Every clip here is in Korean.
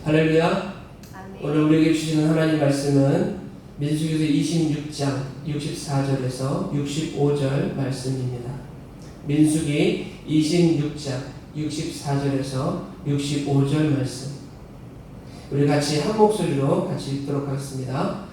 할렐루야. 아멘. 오늘 우리에게 주시는 하나님 말씀은 민수기서 26장 64절에서 65절 말씀입니다. 민수기 26장 64절에서 65절 말씀. 우리 같이 한 목소리로 같이 읽도록 하겠습니다.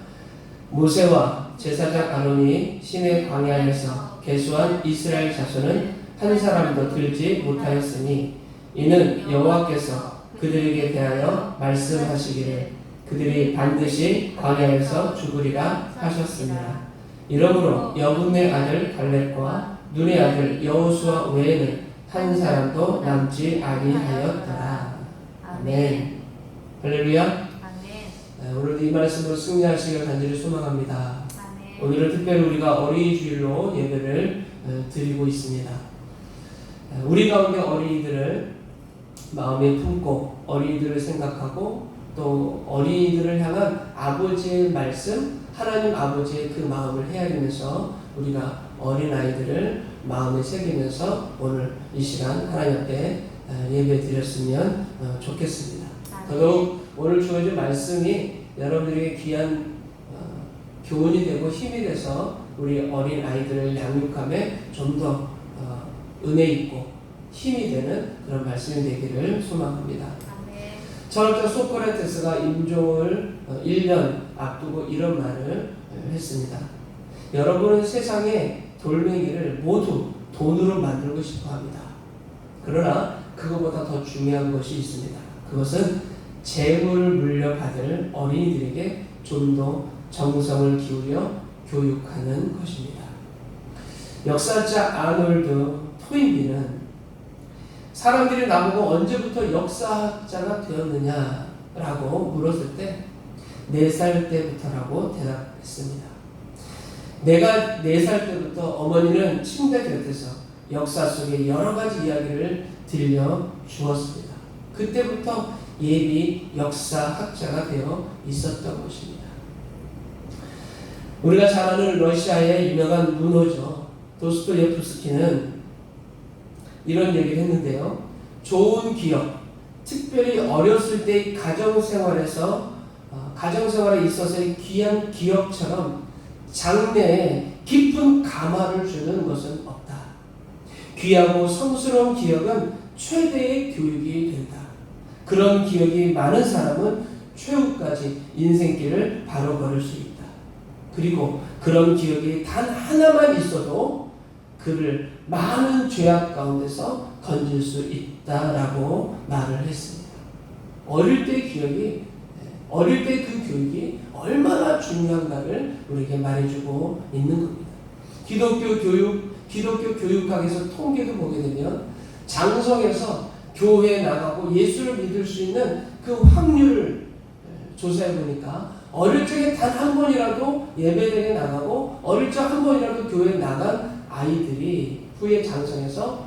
모세와 제사장 아론이 시내 광야에서 계수한 이스라엘 자손은 한 사람도 들지 못하였으니 이는 여호와께서 그들에게 대하여 말씀하시기를 그들이 반드시 광야에서 죽으리라 하셨습니다. 이러므로 여분의 아들 갈렙과 눈의 아들 여호수아 외에는 한 사람도 남지 아니하였더라. 아멘. 할렐루야. 아멘. 오늘도 이 말씀으로 승리하시길 간절히 소망합니다. 아멘. 오늘은 특별히 우리가 어린이 주일로 예배를 드리고 있습니다. 우리 가운데 어린이들을 마음에 품고 어린이들을 생각하고 또 어린이들을 향한 아버지의 말씀, 하나님 아버지의 그 마음을 헤아리면서 우리가 어린아이들을 마음에 새기면서 오늘 이 시간 하나님 앞에 예배 드렸으면 좋겠습니다. 더더욱 오늘 주어진 말씀이 여러분들에게 귀한 교훈이 되고 힘이 돼서 우리 어린아이들을 양육함에 좀 더 은혜 있고 힘이 되는 그런 말씀이 되기를 소망합니다. 아멘. 철학자 소크라테스가 임종을 1년 앞두고 이런 말을 했습니다. 여러분은 세상의 돌멩이를 모두 돈으로 만들고 싶어 합니다. 그러나 그것보다 더 중요한 것이 있습니다. 그것은 재물을 물려받을 어린이들에게 좀 더 정성을 기울여 교육하는 것입니다. 역사자 아놀드 토인비는 사람들이 나보고 언제부터 역사학자가 되었느냐라고 물었을 때 4살 때부터라고 대답했습니다. 내가 4살 때부터 어머니는 침대 곁에서 역사 속의 여러 가지 이야기를 들려 주었습니다. 그때부터 예비 역사학자가 되어 있었던 것입니다. 우리가 잘 아는 러시아의 유명한 문호죠. 도스토예프스키는 이런 얘기를 했는데요. 좋은 기억, 특별히 어렸을 때의 가정생활에 있어서의 귀한 기억처럼 장래에 깊은 감화를 주는 것은 없다. 귀하고 성스러운 기억은 최대의 교육이 된다. 그런 기억이 많은 사람은 최후까지 인생길을 바로 걸을 수 있다. 그리고 그런 기억이 단 하나만 있어도 그를 많은 죄악 가운데서 건질 수 있다라고 말을 했습니다. 어릴 때 그 교육이 얼마나 중요한가를 우리에게 말해주고 있는 겁니다. 기독교 교육학에서 통계도 보게 되면 장성에서 교회에 나가고 예수를 믿을 수 있는 그 확률을 조사해 보니까 어릴 적에 단 한 번이라도 예배당에 나가고 어릴 적 한 번이라도 교회에 나간 아이들이 후에 장성해서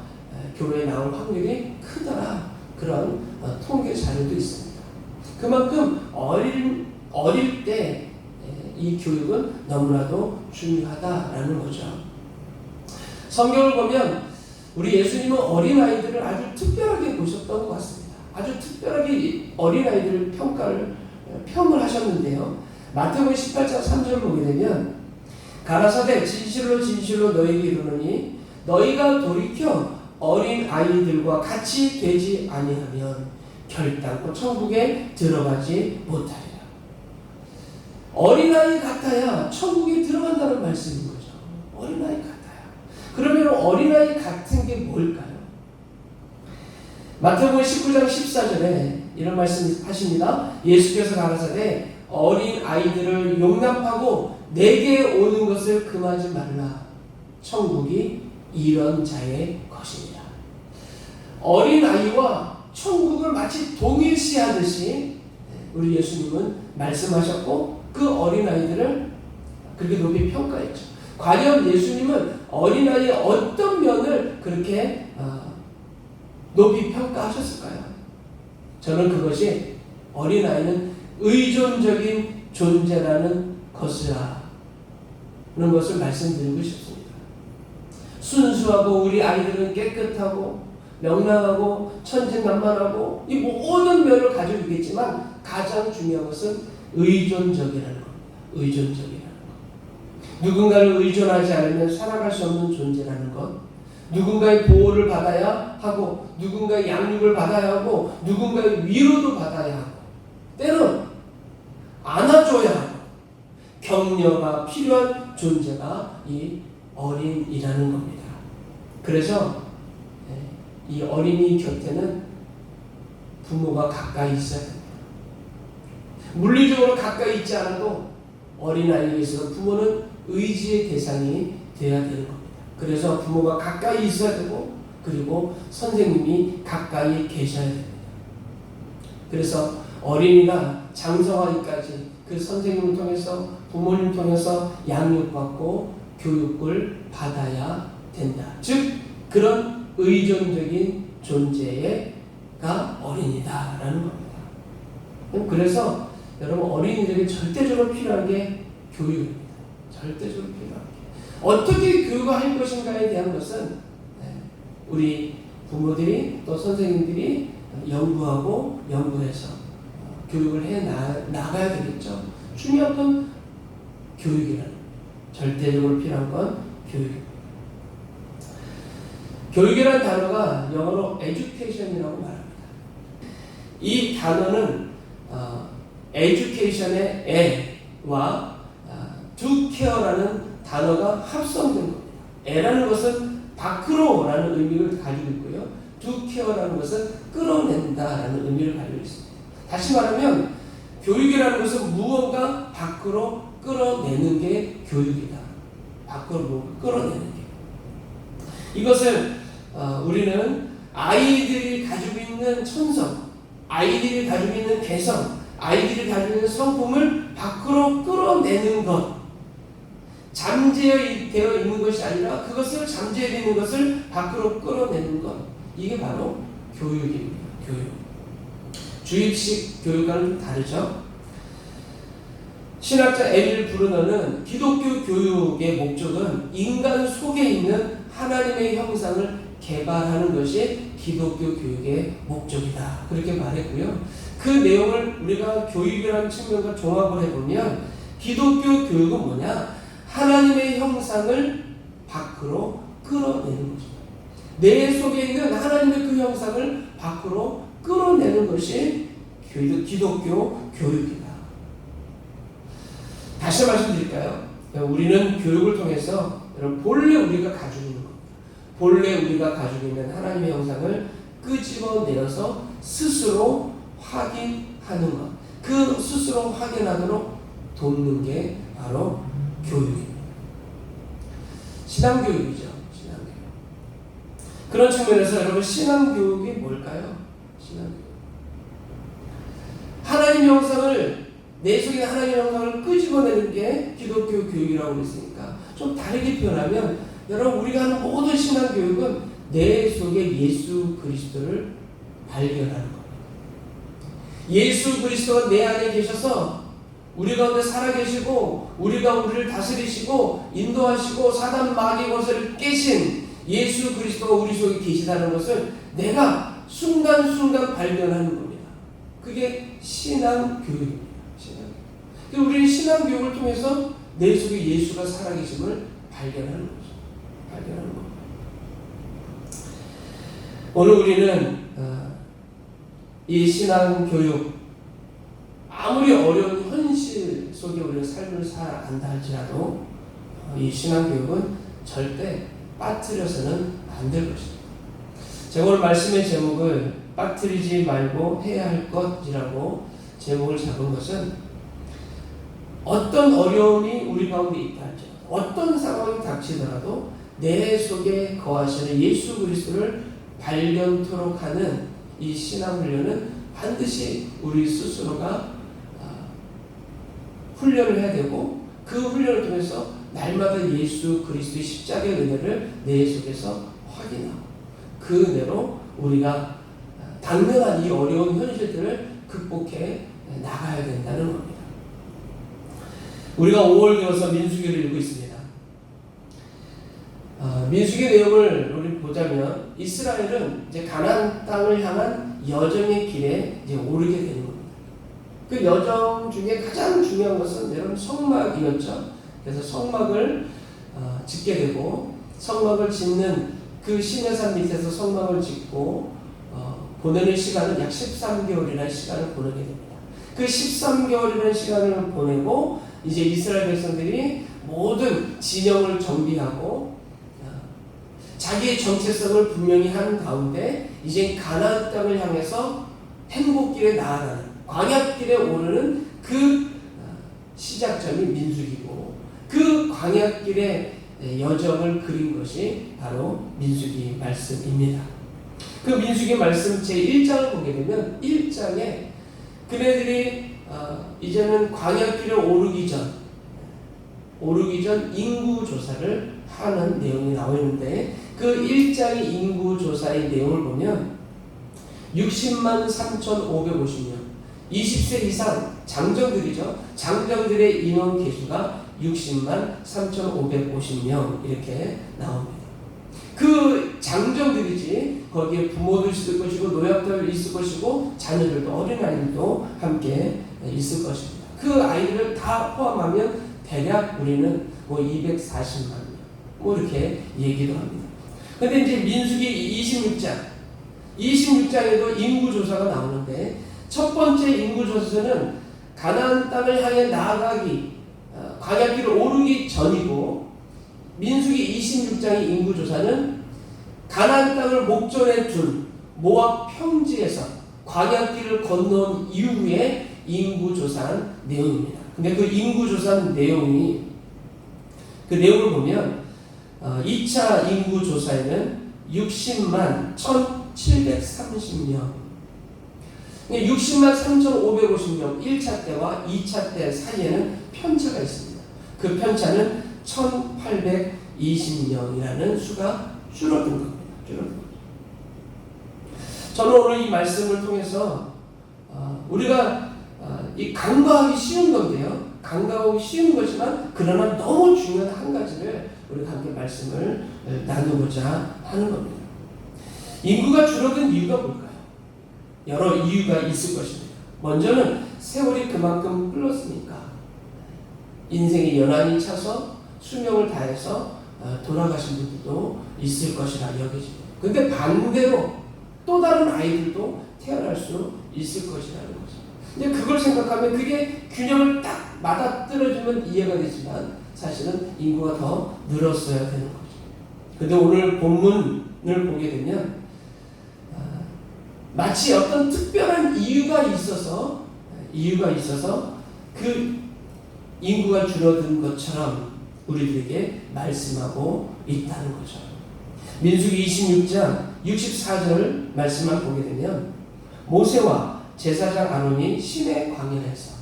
교회에 나올 확률이 크더라. 그런 통계 자료도 있습니다. 그만큼 어릴 때 이 교육은 너무나도 중요하다라는 거죠. 성경을 보면 우리 예수님은 어린아이들을 아주 특별하게 보셨던 것 같습니다. 아주 특별하게 어린아이들 평을 하셨는데요. 마태복음 18장 3절 보게 되면 가라사대 진실로 진실로 너희에게 이르노니 너희가 돌이켜 어린 아이들과 같이 되지 아니하면 결단코 천국에 들어가지 못하리라. 어린아이 같아야 천국에 들어간다는 말씀인 거죠. 어린아이 같아야. 그러면 어린아이 같은 게 뭘까요? 마태복음 19장 14절에 이런 말씀 하십니다. 예수께서 가라사대 어린 아이들을 용납하고 내게 오는 것을 금하지 말라. 천국이 이런 자의 것입니다. 어린 아이와 천국을 마치 동일시하듯이 우리 예수님은 말씀하셨고 그 어린 아이들을 그렇게 높이 평가했죠. 과연 예수님은 어린 아이의 어떤 면을 그렇게 높이 평가하셨을까요? 저는 그것이 어린 아이는 의존적인 존재라는 것이라는 것을 말씀드리고 싶습니다. 순수하고 우리 아이들은 깨끗하고 명랑하고 천진난만하고 이 모든 면을 가지고 있겠지만 가장 중요한 것은 의존적이라는 겁니다. 의존적이라는 것. 누군가를 의존하지 않으면 살아갈 수 없는 존재라는 것. 누군가의 보호를 받아야 하고 누군가의 양육을 받아야 하고 누군가의 위로도 받아야 하고 때론 안아줘야 하고 격려가 필요한 존재가 이 어린이라는 겁니다. 그래서 이 어린이 곁에는 부모가 가까이 있어야 됩니다. 물리적으로 가까이 있지 않아도 어린아이에 있어서 부모는 의지의 대상이 되어야 되는 겁니다. 그래서 부모가 가까이 있어야 되고 그리고 선생님이 가까이 계셔야 됩니다. 그래서 어린이가 장성하기까지 그 선생님을 통해서 부모님을 통해서 양육받고 교육을 받아야 된다. 즉 그런 의존적인 존재가 어린이다라는 겁니다. 그래서 여러분 어린이들에게 절대적으로 필요한 게 교육입니다. 절대적으로 필요한 게 어떻게 교육을 할 것인가에 대한 것은 우리 부모들이 또 선생님들이 연구해서 교육을 해 나가야 되겠죠. 중요한 건 교육이라는 절대적으로 필요한 건 교육입니다. 교육이라는 단어가 영어로 education이라고 말합니다. 이 단어는 education의 에와 to care라는 단어가 합성된 겁니다. 에라는 것은 밖으로라는 의미를 가지고 있고요. to care라는 것은 끌어낸다라는 의미를 가지고 있습니다. 다시 말하면 교육이라는 것은 무언가 밖으로 끌어내는 게 교육이다. 밖으로 끌어내는 게. 이것을 우리는 아이들이 가지고 있는 천성, 아이들이 가지고 있는 개성, 아이들이 가지고 있는 성품을 밖으로 끌어내는 것, 잠재되어 있는 것이 아니라 그것을 잠재되어 있는 것을 밖으로 끌어내는 것, 이게 바로 교육입니다. 교육. 주입식 교육과는 좀 다르죠. 신학자 에밀 브루너는 기독교 교육의 목적은 인간 속에 있는 하나님의 형상을 개발하는 것이 기독교 교육의 목적이다. 그렇게 말했고요. 그 내용을 우리가 교육이라는 측면과 종합을 해보면 기독교 교육은 뭐냐? 하나님의 형상을 밖으로 끌어내는 것입니다. 내 속에 있는 하나님의 그 형상을 밖으로 끌어내는 것이 기독교 교육이다. 다시 말씀드릴까요? 우리는 교육을 통해서 본래 우리가 가지고 있는 겁니다. 본래 우리가 가지고 있는 하나님의 형상을 끄집어내어서 스스로 확인하는 것. 그 스스로 확인하도록 돕는 게 바로 교육입니다. 신앙교육이죠. 신앙교육. 그런 측면에서 여러분 신앙교육이 뭘까요? 신앙교육. 하나님 형상을 내 속에 하나님 형상을 끄집어내는 게 기독교 교육이라고 했으니까 좀 다르게 표현하면 여러분 우리가 하는 모든 신앙교육은 내 속에 예수 그리스도를 발견하는 겁니다. 예수 그리스도가 내 안에 계셔서 우리 가운데 살아계시고 우리가 우리를 다스리시고 인도하시고 사단 마귀의 것을 깨신 예수 그리스도가 우리 속에 계시다는 것을 내가 순간순간 발견하는 겁니다. 그게 신앙교육입니다. 신앙교육. 우리는 신앙교육을 통해서 내 속에 예수가 살아계심을 발견하는 거죠. 발견하는 겁니다. 오늘 우리는 이 신앙교육 아무리 어려운 현실 속에 우리는 삶을 살아간다 할지라도 이 신앙교육은 절대 빠뜨려서는 안 될 것입니다. 제가 오늘 말씀의 제목을 빠뜨리지 말고 해야 할 것이라고 제목을 잡은 것은 어떤 어려움이 우리 가운데 있다 할지라도 어떤 상황이 닥치더라도 내 속에 거하시는 예수 그리스도를 발견토록 하는 이 신앙훈련은 반드시 우리 스스로가 훈련을 해야 되고 그 훈련을 통해서 날마다 예수 그리스도의 십자가의 은혜를 내 속에서 확인하고 그 은혜로 우리가 당면한 이 어려운 현실들을 극복해 나가야 된다는 겁니다. 우리가 5월 들어서 민수기를 읽고 있습니다. 민수기 내용을 우리 보자면 이스라엘은 이제 가나안 땅을 향한 여정의 길에 이제 오르게 되는 겁니다. 그 여정 중에 가장 중요한 것은 여러분 성막이었죠. 그래서 성막을 짓게 되고 성막을 짓는 그 시내산 밑에서 성막을 짓고 보내는 시간은 약 13개월이라는 시간을 보내게 됩니다. 그 13개월이라는 시간을 보내고 이제 이스라엘 백성들이 모든 진영을 정비하고 자기의 정체성을 분명히 한 가운데 이제 가나안 땅을 향해서 행복길에 나아가는 광야길에 오르는 그 시작점이 민수기고 그 광야길의 여정을 그린 것이 바로 민수기 말씀입니다. 그 민수기 말씀 제1장을 보게 되면 1장에 그네들이 이제는 광야길에 오르기 전 인구조사를 하는 내용이 나와 있는데 그 1장의 인구조사의 내용을 보면 60만 3,550명 20세 이상 장정들이죠. 장정들의 인원 개수가 60만 3,550명 이렇게 나옵니다. 그 장정들이지 거기에 부모도 있을 것이고 노약자도 있을 것이고 자녀들도 어린아이들도 함께 있을 것입니다. 그 아이들을 다 포함하면 대략 우리는 240만 명 이렇게 얘기도 합니다. 근데 이제 민수기 26장에도 인구조사가 나오는데 첫 번째 인구조사는 가나안 땅을 향해 나아가기 광야길을 오르기 전이고 민수기 26장의 인구조사는 가나안 땅을 목전에 둔 모압 평지에서 광야길을 건너온 이후에 인구조사한 내용입니다. 근데 그 인구조사한 내용을 보면 2차 인구조사에는 60만 1,730명 60만 3,550명 1차 때와 2차 때 사이에는 편차가 있습니다. 그 편차는 1,820명이라는 수가 줄어든 겁니다. 저는 오늘 이 말씀을 통해서 우리가 이 간과하기 쉬운 건데요. 간과하기 쉬운 거지만 그러나 너무 중요한 한 가지를 우리가 함께 말씀을 나누고자 하는 겁니다. 인구가 줄어든 이유가 뭘까요? 여러 이유가 있을 것입니다. 먼저는 세월이 그만큼 흘렀으니까 인생의 연한이 차서 수명을 다해서 돌아가신 분들도 있을 것이라 여겨집니다. 근데 반대로 또 다른 아이들도 태어날 수 있을 것이라는 거죠. 근데 그걸 생각하면 그게 균형을 딱 맞아떨어지면 이해가 되지만 사실은 인구가 더 늘었어야 되는 거죠. 근데 오늘 본문을 보게 되면 마치 어떤 특별한 이유가 있어서 그 인구가 줄어든 것처럼 우리들에게 말씀하고 있다는 거죠. 민수기 26장 64절 말씀만 보게 되면 모세와 제사장 아론이 시내 광야에서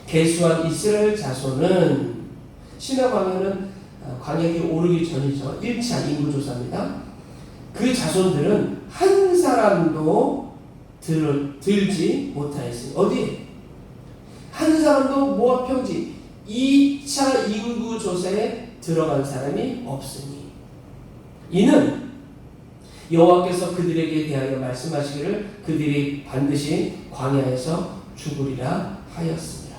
계수한 이스라엘 자손은 시내 광야는 광야에 오르기 전이죠. 1차 인구조사입니다. 그 자손들은 한 사람도 들지 못하였으니 어디에? 한 사람도 모압 평지 2차 인구조사에 들어간 사람이 없으니 이는 여호와께서 그들에게 대하여 말씀하시기를 그들이 반드시 광야에서 죽으리라 하였습니다.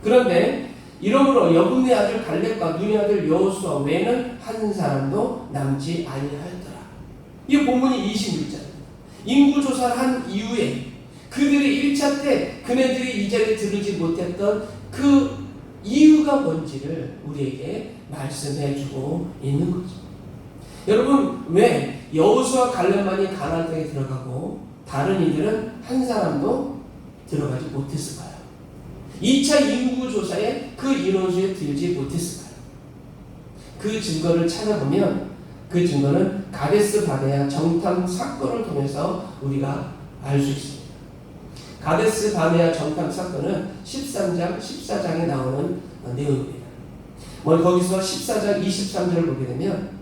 그런데 이러므로 여분의 아들 갈렙과 눈의 아들 여호수아 외에는 한 사람도 남지 아니하였더라. 이 본문이 26장입니다. 인구조사를 한 이후에 그들이 1차 때 그네들이 이 자리에 들지 못했던 그 이유가 뭔지를 우리에게 말씀해 주고 있는 거죠. 여러분, 왜 여호수아 갈렙만이 가나안 땅에 들어가고 다른 이들은 한 사람도 들어가지 못했을까요? 2차 인구조사에 그 인원수에 들지 못했을까요? 그 증거를 찾아보면 그 증거는 가데스 바네아 정탐 사건을 통해서 우리가 알 수 있습니다. 가데스 바네아 정탐 사건은 13장, 14장에 나오는 내용입니다. 거기서 14장 23절을 보게 되면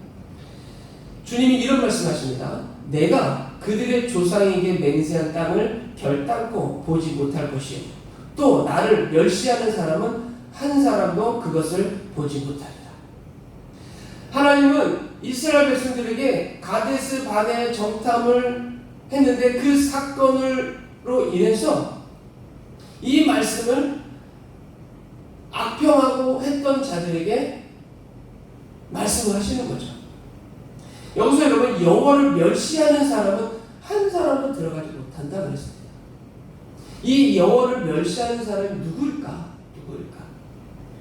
주님이 이런 말씀하십니다. 내가 그들의 조상에게 맹세한 땅을 결단코 보지 못할 것이요 또 나를 멸시하는 사람은 한 사람도 그것을 보지 못하리라. 하나님은 이스라엘 백성들에게 가데스 바네 정탐을 했는데 그 사건으로 인해서 이 말씀을 악평하고 했던 자들에게 말씀을 하시는 거죠. 여기서 여러분 여호와를 멸시하는 사람은 한 사람도 들어가지 못한다 그랬습니다. 이 여호와를 멸시하는 사람이 누구일까?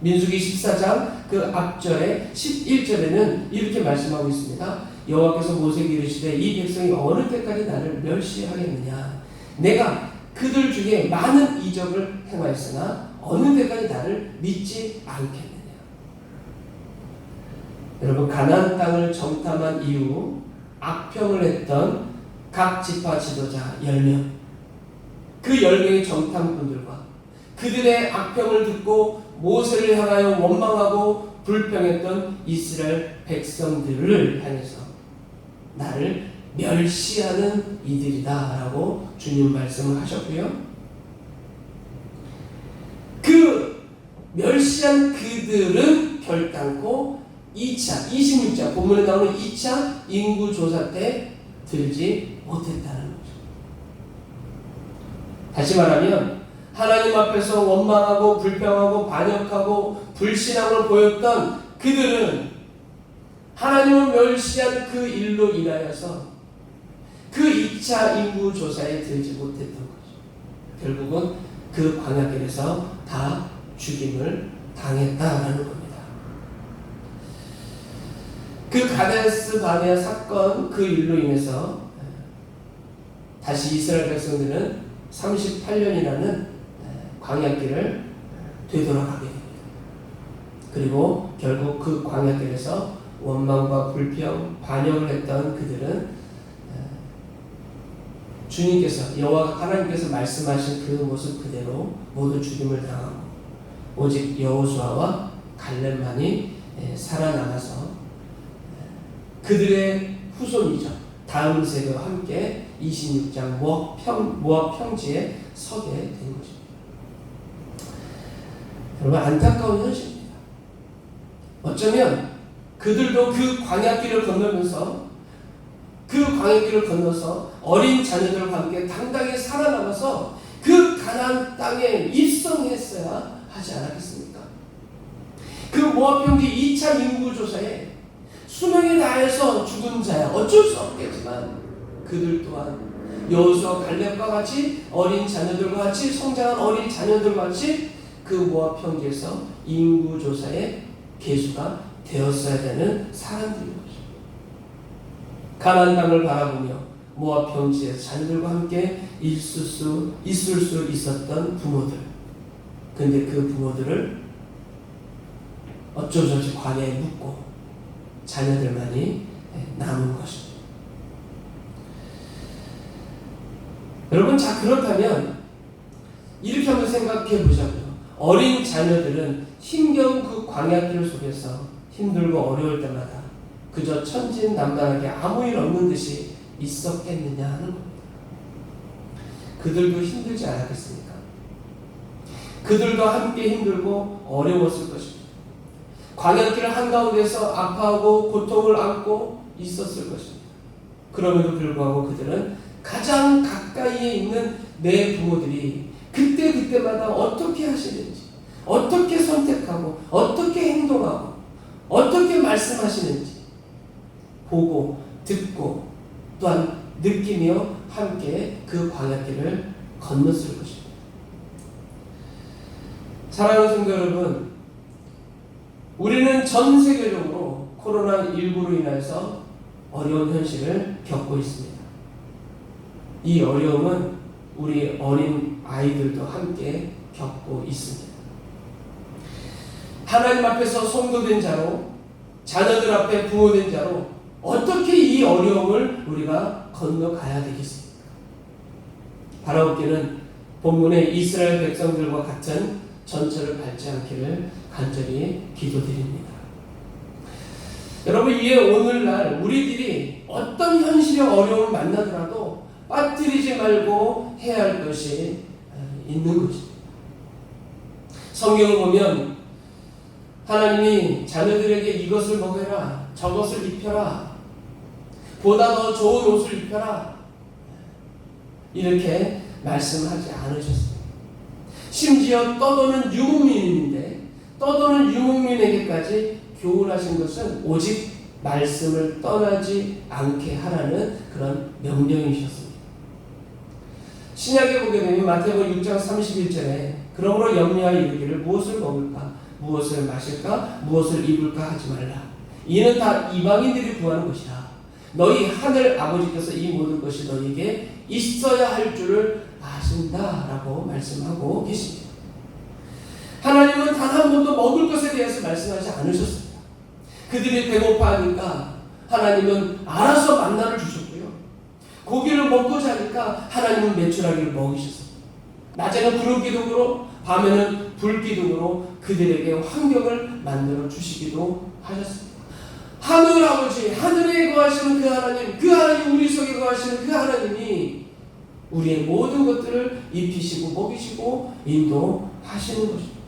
민수기 14장 그 앞절에 11절에는 이렇게 말씀하고 있습니다. 여호와께서 모세에게 이르시되 이 백성이 어느 때까지 나를 멸시하겠느냐? 내가 그들 중에 많은 이적을 행하였으나 어느 때까지 나를 믿지 않겠느냐? 여러분 가나안 땅을 정탐한 이후 악평을 했던 각 지파 지도자 10명, 그 10명의 정탐꾼들과 그들의 악평을 듣고 모세를 향하여 원망하고 불평했던 이스라엘 백성들을 향해서 나를 멸시하는 이들이다 라고 주님 말씀을 하셨고요. 그 멸시한 그들은 결단코 2차, 26장 본문에 나오는 2차 인구조사 때 들지 못했다는 거죠. 다시 말하면 하나님 앞에서 원망하고 불평하고 반역하고 불신앙을 보였던 그들은 하나님을 멸시한 그 일로 인하여서 그 2차 인구조사에 들지 못했던 거죠. 결국은 그 광야길에서 다 죽임을 당했다라는 겁니다. 그 가데스 바네아 사건 그 일로 인해서 다시 이스라엘 백성들은 38년이라는 광야길을 되돌아가게 됩니다. 그리고 결국 그 광야길에서 원망과 불평, 반역을 했던 그들은 주님께서 여호와 하나님께서 말씀하신 그 모습 그대로 모두 죽임을 당하고 오직 여호수아와 갈렙만이 살아남아서 그들의 후손이죠. 다음 세대와 함께 26장 모압 평지에 서게 된 것입니다. 여러분 안타까운 현실입니다. 어쩌면 그들도 그 광야길을 건너면서 그 광야길을 건너서 어린 자녀들과 함께 당당히 살아남아서 그 가나안 땅에 입성했어야 하지 않았겠습니까? 그 모압 평지 2차 인구조사에 수명이 다해서 죽은 자야 어쩔 수 없겠지만 그들 또한 여호수아 갈렙과 같이 어린 자녀들과 같이 성장한 어린 자녀들과 같이 그 모압 평지에서 인구조사의 계수가 되었어야 되는 사람들인 거죠. 가나안 땅을 바라보며 모압 평지에서 자녀들과 함께 있을 수 있었던 부모들. 근데 그 부모들을 어쩔 수 없이 광야에 묻고 자녀들만이 남은 것입니다. 여러분, 자 그렇다면 이렇게 한번 생각해 보자고요. 어린 자녀들은 힘겨운 그 광야길 속에서 힘들고 어려울 때마다 그저 천진난만하게 아무 일 없는 듯이 있었겠느냐 하는 겁니다. 그들도 힘들지 않았겠습니까? 그들도 함께 힘들고 어려웠을 것입니다. 광야길 한가운데서 아파하고 고통을 안고 있었을 것입니다. 그럼에도 불구하고 그들은 가장 가까이에 있는 내 부모들이 그때마다 어떻게 하시는지, 어떻게 선택하고, 어떻게 행동하고, 어떻게 말씀하시는지 보고, 듣고, 또한 느끼며 함께 그 광야길을 건넜을 것입니다. 사랑하는 성도 여러분, 우리는 전 세계적으로 코로나19로 인해서 어려운 현실을 겪고 있습니다. 이 어려움은 우리 어린 아이들도 함께 겪고 있습니다. 하나님 앞에서 성도된 자로, 자녀들 앞에 부모된 자로 어떻게 이 어려움을 우리가 건너가야 되겠습니까? 바라옵기는 본문의 이스라엘 백성들과 같은 전철을 밟지 않기를 간절히 기도드립니다. 여러분, 이에 오늘날 우리들이 어떤 현실의 어려움을 만나더라도 빠뜨리지 말고 해야 할 것이 있는 것입니다. 성경을 보면 하나님이 자녀들에게 이것을 먹여라, 저것을 입혀라. 보다 더 좋은 옷을 입혀라. 이렇게 말씀하지 않으셨습니다. 심지어 떠도는 유목민인데 떠도는 유목민에게까지 교훈하신 것은 오직 말씀을 떠나지 않게 하라는 그런 명령이셨습니다. 신약에 보게 되면 마태복음 6장 31절에 그러므로 염려하여 이르기를 무엇을 먹을까 무엇을 마실까 무엇을 입을까 하지 말라. 이는 다 이방인들이 구하는 것이라. 너희 하늘 아버지께서 이 모든 것이 너희에게 있어야 할 줄을 아신다라고 말씀하고 계십니다. 하나님은 단 한 번도 먹을 것에 대해서 말씀하지 않으셨습니다. 그들이 배고파하니까 하나님은 알아서 만나를 주셨고요. 고기를 먹고 자니까 하나님은 메추라기를 먹이셨습니다. 낮에는 구름 기둥으로 밤에는 불 기둥으로 그들에게 환경을 만들어 주시기도 하셨습니다. 하늘 아버지, 하늘에 거하시는 그 하나님 우리 속에 거하시는 그 하나님이 우리의 모든 것들을 입히시고 먹이시고 인도하시는 것입니다.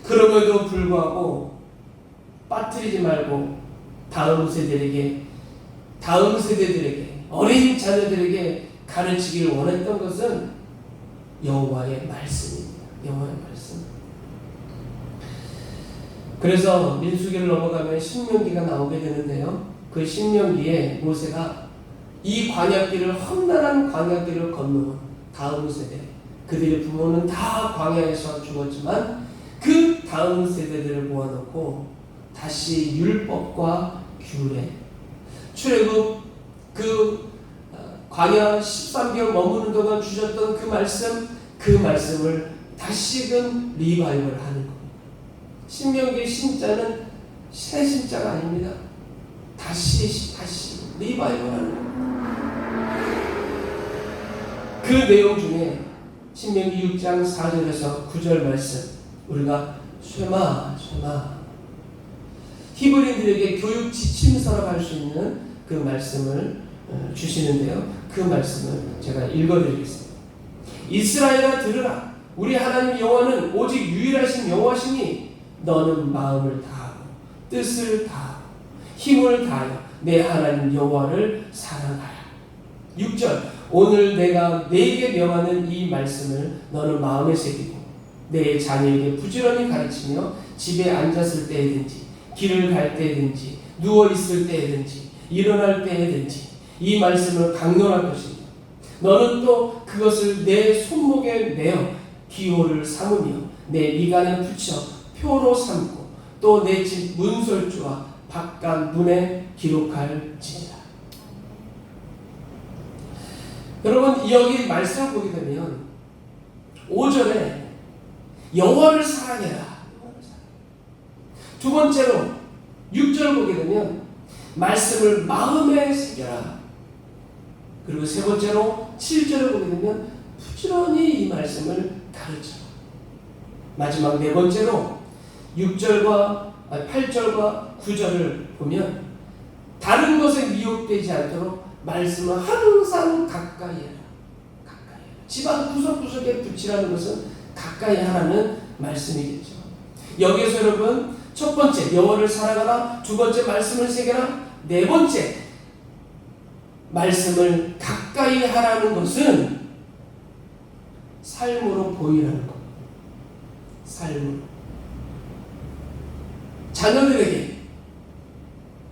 그럼에도 불구하고 빠뜨리지 말고 다음 세대들에게 어린 자녀들에게 가르치길 원했던 것은 여호와의 말씀입니다. 여호와의 말씀. 그래서 민수기를 넘어가면 신명기가 나오게 되는데요. 그 신명기에 모세가 이 광야길을 험난한 광야길을 건너온 다음 세대, 그들의 부모는 다 광야에서 죽었지만 그 다음 세대들을 모아놓고 다시 율법과 규례, 출애굽 그 광야 13개월 머무는 동안 주셨던 그 말씀을 다시금 리바이벌 하는 겁니다. 신명기 신자는 새 신자가 아닙니다. 다시 리바이벌 하는 겁니다. 그 내용 중에 신명기 6장 4절에서 9절 말씀 우리가 쉐마 히브리인들에게 교육 지침서라고 할 수 있는 그 말씀을 주시는데요. 그 말씀을 제가 읽어드리겠습니다. 이스라엘아 들으라. 우리 하나님 여호와는 오직 유일하신 여호와시니 너는 마음을 다하고 뜻을 다하고 힘을 다하여 내 하나님 여호와를 사랑하라. 6절 오늘 내가 네게 명하는 이 말씀을 너는 마음에 새기고 내 자녀에게 부지런히 가르치며 집에 앉았을 때든지 길을 갈 때든지 누워있을 때든지 일어날 때든지 이 말씀을 강론할 것이며 너는 또 그것을 내 손목에 매어 기호를 삼으며 내 미간에 붙여 표로 삼고 또 내 집 문설주와 바깥 문에 기록할지니라. 여러분 여기 말씀을 보게 되면 5절에 여호와를 사랑해라. 두 번째로 6절 보게 되면 말씀을 마음에 새겨라. 그리고 세 번째로 7절을 보게 되면 부지런히 이 말씀을 가르쳐라. 마지막 네 번째로 8절과 9절을 보면 다른 것에 미혹되지 않도록 말씀을 항상 가까이 해라. 집안 구석구석에 붙이라는 것은 가까이 하라는 말씀이겠죠. 여기에서 여러분 첫 번째 여호와를 사랑하라, 두 번째 말씀을 새겨라, 네 번째 말씀을 가까이 하라는 것은 삶으로 보이라는 겁니다. 삶으로 자녀들에게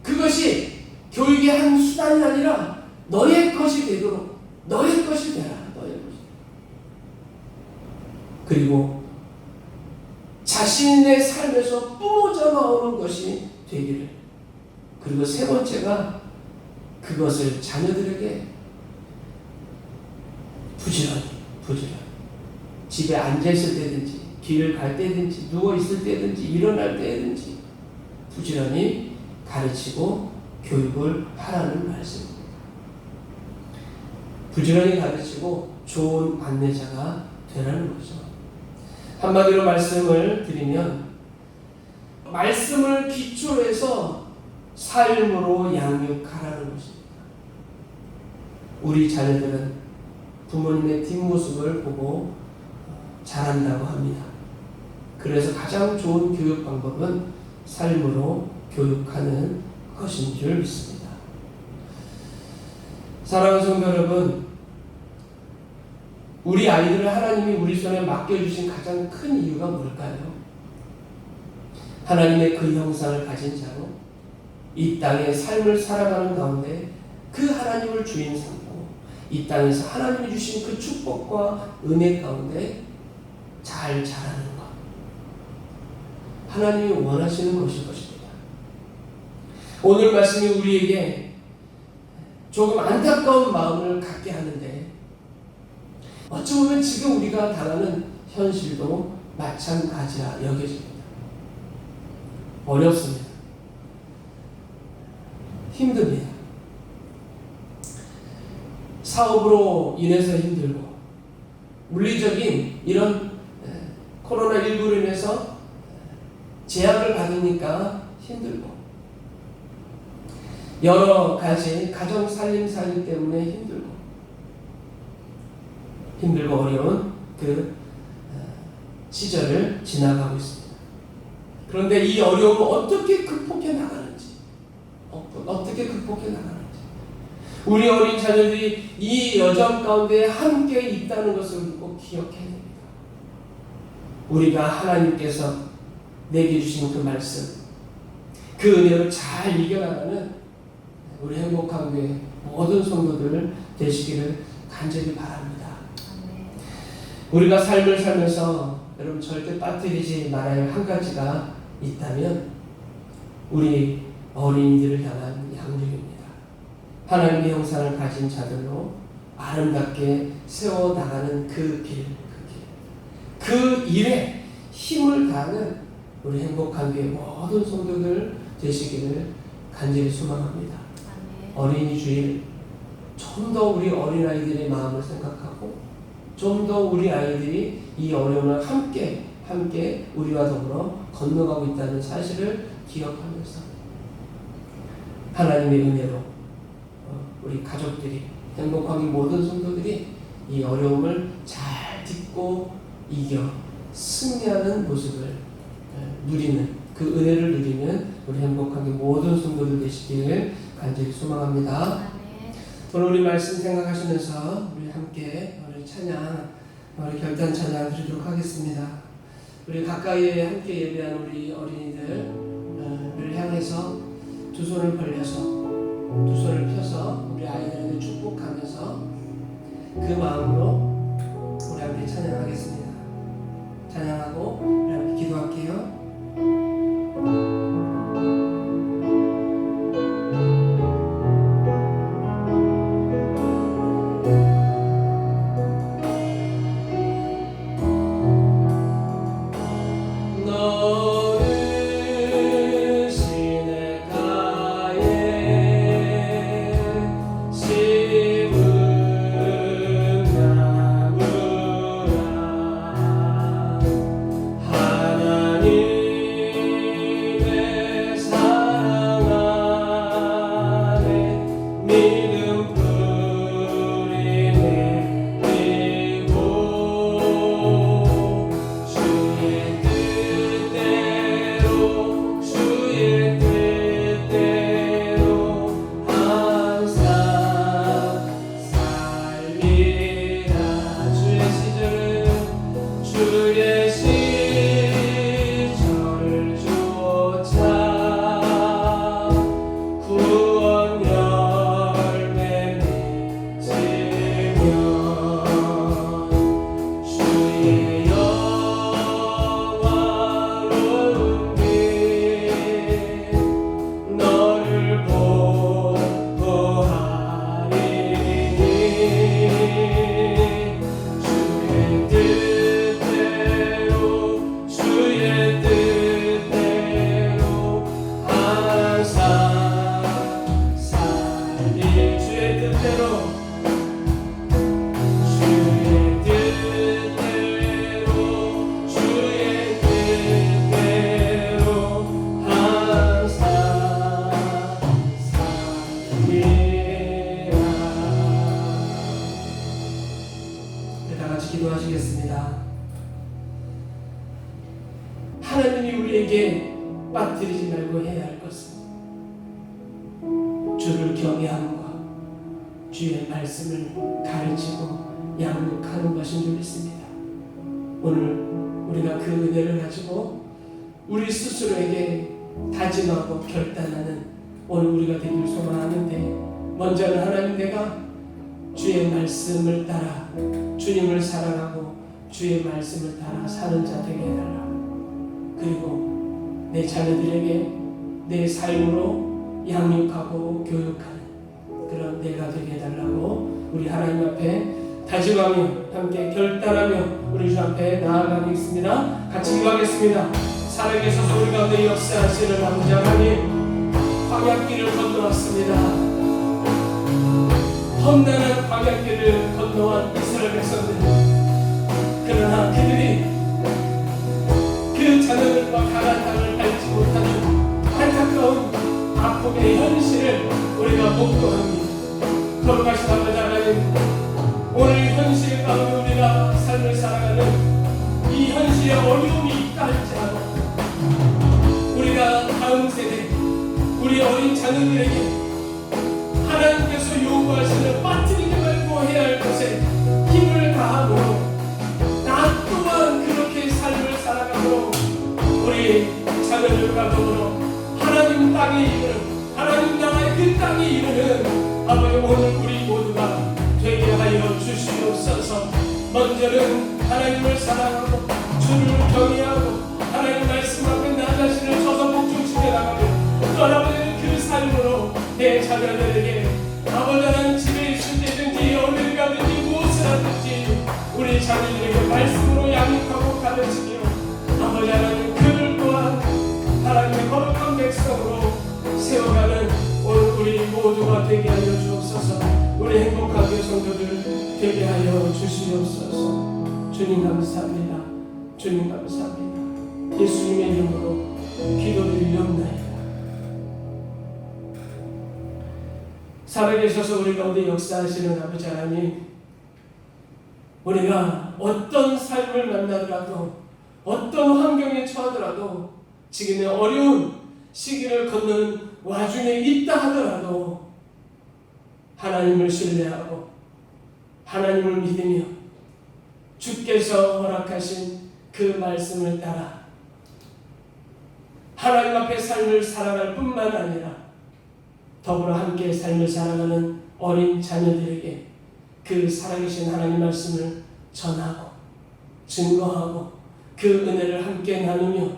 그것이 교육의 한 수단이 아니라 너의 것이 되도록 너의 것이 되라. 너의 것이. 그리고 자신의 삶에서 뿜어져 나오는 것이 되기를. 그리고 세 번째가 그것을 자녀들에게 부지런히 집에 앉아있을 때든지 길을 갈 때든지 누워있을 때든지 일어날 때든지 부지런히 가르치고 교육을 하라는 말씀입니다. 부지런히 가르치고 좋은 안내자가 되라는 거죠. 한마디로 말씀을 드리면 말씀을 기초해서 삶으로 양육하라는 것입니다. 우리 자녀들은 부모님의 뒷모습을 보고 자란다고 합니다. 그래서 가장 좋은 교육 방법은 삶으로 교육하는 것인 줄 믿습니다. 사랑하는 성도 여러분, 우리 아이들을 하나님이 우리 손에 맡겨주신 가장 큰 이유가 뭘까요? 하나님의 그 형상을 가진 자로 이 땅의 삶을 살아가는 가운데 그 하나님을 주인 삼고 이 땅에서 하나님이 주신 그 축복과 은혜 가운데 잘 자라는 것, 하나님이 원하시는 것일 것입니다. 오늘 말씀이 우리에게 조금 안타까운 마음을 갖게 하는데, 어찌 보면 지금 우리가 당하는 현실도 마찬가지라 여겨집니다. 어렵습니다. 힘듭니다. 사업으로 인해서 힘들고, 물리적인 이런 코로나19로 인해서 제약을 받으니까 힘들고, 여러 가지 가정 살림 때문에 힘들고 어려운 그 시절을 지나가고 있습니다. 그런데 이 어려움을 어떻게 극복해 나가는지, 우리 어린 자녀들이 이 여정 가운데 함께 있다는 것을 꼭 기억해야 됩니다. 우리가 하나님께서 내게 주신 그 말씀, 그 은혜를 잘 이겨나가는 우리 행복한 교회 모든 성도들 되시기를 간절히 바랍니다. 우리가 삶을 살면서 여러분 절대 빠뜨리지 말아야 할 한 가지가 있다면 우리 어린이들을 향한 양육입니다. 하나님의 형상을 가진 자들로 아름답게 세워나가는 그 일에 힘을 다하는 우리 행복한 교회 모든 성도들 되시기를 간절히 소망합니다. 어린이 주일 좀 더 우리 어린아이들의 마음을 생각하고 좀 더 우리 아이들이 이 어려움을 함께 우리와 더불어 건너가고 있다는 사실을 기억하면서 하나님의 은혜로 우리 가족들이 행복한 모든 성도들이 이 어려움을 잘 딛고 이겨 승리하는 모습을 누리는, 그 은혜를 누리는 우리 행복한 모든 성도들 되시기를 간절히 소망합니다. 오늘 우리 말씀 생각하시면서 우리 함께 우리 찬양, 우리 결단 찬양 드리도록 하겠습니다. 우리 가까이에 함께 예배하는 우리 어린이들을 향해서 두 손을 벌려서, 두 손을 펴서 우리 아이들에게 축복하면서 그 마음으로 우리 함께 찬양하겠습니다. 찬양하고 우리 함께 기도할게요. 기도하시겠습니다. 하나님이 우리에게 빠뜨리지 말고 해야 할 것은 주를 경외함과 주의 말씀을 가르치고 양육하는 것인 줄 믿습니다. 오늘 우리가 그 은혜를 가지고 우리 스스로에게 다짐하고 결단하는 오늘 우리가 되길 소망하는데, 먼저는 하나님, 내가 주의 말씀을 따라 주님을 사랑하고 주의 말씀을 따라 사는 자 되게 해달라고, 그리고 내 자녀들에게 내 삶으로 양육하고 교육하는 그런 내가 되게 해달라고 우리 하나님 앞에 다짐하며 함께 결단하며 우리 주 앞에 나아가겠습니다. 같이 기도하겠습니다. 살아계셔서 우리 가운데 역사하시는 아버지 하나님, 광야길을 건너왔습니다. 험난한 광야길을 건너온 이스라엘 백성들, 그러나 그들이 그 자녀들과 가나안 땅을 밟지 못하는 안타까운 아픔의 현실을 우리가 목도합니다. 거룩하신 아버지 하나님, 오늘 현실 가운데 우리가 삶을 살아가는 이 현실에 어려움이 있다 할지라도 우리가 다음 세대 우리 어린 자녀들에게 하나님께서 요구하시는 빠뜨리지 말고 해야 할 것에 힘을 다하고 나 또한 그렇게 삶을 살아가도록 우리 자녀들과 더불어 하나님 땅에 이르는, 하나님 나라의 그 땅에 이르는 아버지, 오늘 우리 모두가 되게 하여 주시옵소서. 먼저는 하나님을 사랑하고 주를 경외하고 하나님 말씀 앞에 나 자신을 서서 복종시켜 나가며 떠나버리는 그 삶으로 내 자녀들에게 아버지 하나님 집에 있을 때든지 어딜 가든지 무엇을 하든지 우리 자녀들에게 말씀으로 양육하고 가르치며 아버지 하나님 그들 또한 하나님의 거룩한 백성으로 세워가는 오늘 우리 모두가 되게 하여 주옵소서. 우리 행복한 성도들 되게 하여 주시옵소서. 주님 감사합니다. 주님 감사합니다. 예수님의 이름으로 기도드리옵나이다. 살아계셔서 우리 가운데 역사하시는 아버지 하나님, 우리가 어떤 삶을 만나더라도 어떤 환경에 처하더라도 지금의 어려운 시기를 걷는 와중에 있다 하더라도 하나님을 신뢰하고 하나님을 믿으며 주께서 허락하신 그 말씀을 따라 하나님 앞에 삶을 살아갈 뿐만 아니라 더불어 함께 삶을 살아가는 어린 자녀들에게 그 살아계신 하나님 말씀을 전하고 증거하고 그 은혜를 함께 나누며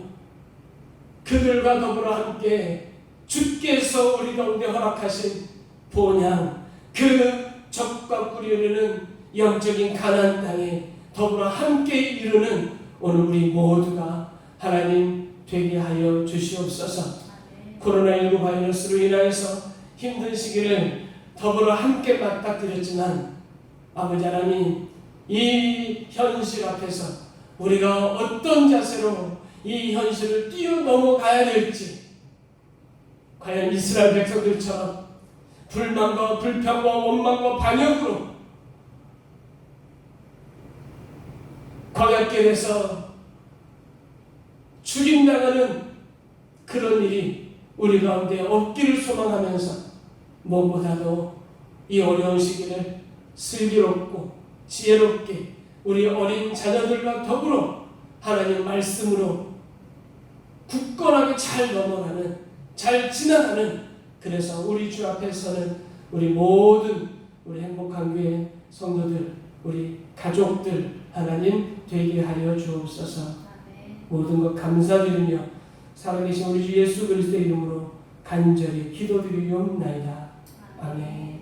그들과 더불어 함께 주께서 우리 가운데 허락하신 본향, 그 적과 꿀이 흐르는 영적인 가나안 땅에 더불어 함께 이루는 오늘 우리 모두가 하나님 되게 하여 주시옵소서. 코로나19 바이러스로 인하여서 힘든 시기를 더불어 함께 맞닥뜨렸지만 아버지 하나님, 이 현실 앞에서 우리가 어떤 자세로 이 현실을 뛰어넘어가야 될지, 과연 이스라엘 백성들처럼 불만과 불평과 원망과 반역으로 광야길에서 죽임당하는 그런 일이 우리 가운데 없기를 소망하면서 무엇보다도 이 어려운 시기를 슬기롭고 지혜롭게 우리 어린 자녀들과 더불어 하나님 말씀으로 굳건하게 잘 넘어가는, 잘 지나가는, 그래서 우리 주 앞에서는 우리 모든 우리 행복한 교회 성도들, 우리 가족들 하나님 되게 하여 주옵소서. 모든 것 감사드리며 살아계신 우리 주 예수 그리스도의 이름으로 간절히 기도드리옵나이다. 아멘.